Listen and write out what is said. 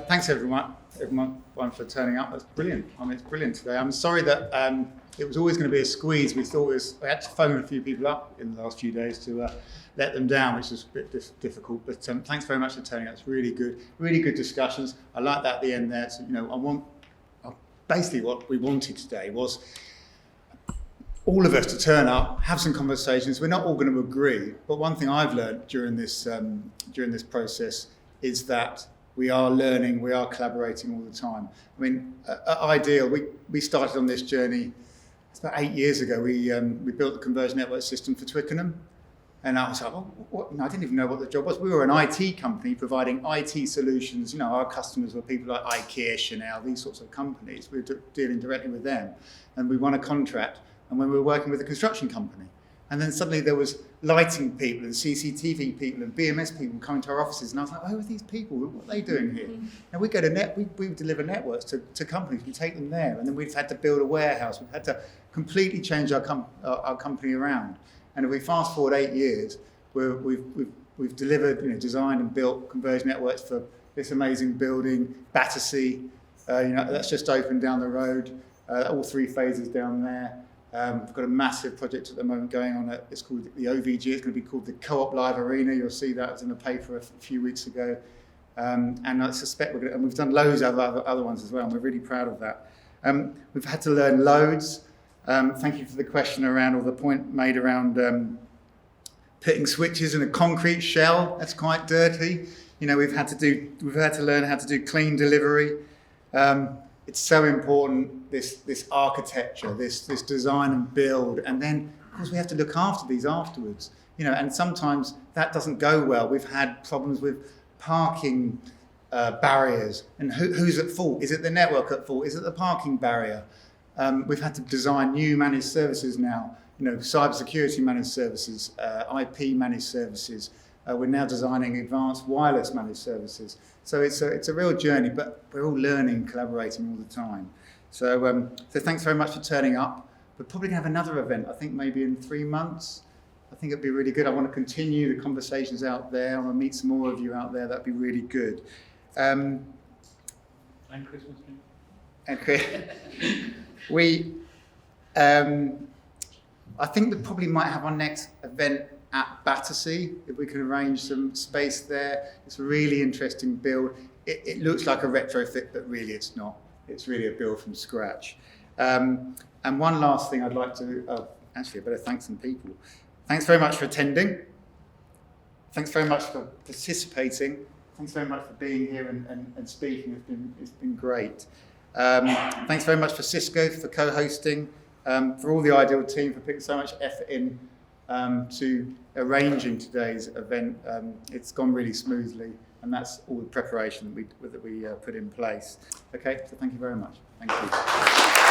Thanks everyone for turning up. That's brilliant. I mean, it's brilliant today. I'm sorry that it was always going to be a squeeze. We had to phone a few people up in the last few days to let them down, which was a bit difficult. But thanks very much for turning up. It's really good discussions. I like that at the end there. So, basically what we wanted today was all of us to turn up, have some conversations. We're not all going to agree, but one thing I've learned during this process is that we are learning, we are collaborating all the time. I mean, at Ideal, we started on this journey. It's about 8 years ago. We built the converged network system for Twickenham, and I was like, I didn't even know what the job was. We were an IT company providing IT solutions. Our customers were people like IKEA, Chanel, these sorts of companies. We were dealing directly with them, and we won a contract. And when we were working with a construction company, and then suddenly there was lighting people and CCTV people and BMS people coming to our offices, and I was like, who are these people? What are they doing here? And we go to we deliver networks to companies. We take them there, and then we've had to build a warehouse. We've had to completely change our company around. And if we fast forward 8 years, we've delivered, designed and built converged networks for this amazing building, Battersea. That's just opened down the road. All 3 phases down there. We've got a massive project at the moment going on. It's called the OVG. It's going to be called the Co-op Live Arena. You'll see that. It was in the paper a few weeks ago. And I suspect and we've done loads of other ones as well, and we're really proud of that. We've had to learn loads. Thank you for the question around, or the point made around putting switches in a concrete shell. That's quite dirty. We've had to learn how to do clean delivery. It's so important, this architecture, this design and build, and then of course we have to look after these afterwards. And sometimes that doesn't go well. We've had problems with parking barriers, and who's at fault? Is it the network at fault? Is it the parking barrier? We've had to design new managed services now. Cybersecurity managed services, IP managed services. We're now designing advanced wireless managed services. So it's a real journey, but we're all learning, collaborating all the time. So thanks very much for turning up. We're probably going to have another event, I think maybe in 3 months. I think it'd be really good. I want to continue the conversations out there. I want to meet some more of you out there. That'd be really good. And Christmas tree. And I think we probably might have our next event at Battersea, if we can arrange some space there. It's a really interesting build. It looks like a retrofit, but really it's not. It's really a build from scratch. And one last thing I'd like to, actually I better thank some people. Thanks very much for attending. Thanks very much for participating. Thanks very much for being here and speaking. It's been great. Thanks very much for Cisco for co-hosting, for all the Ideal team for putting so much effort in to arranging today's event. It's gone really smoothly, and that's all the preparation that we put in place. Okay, so thank you very much. Thank you.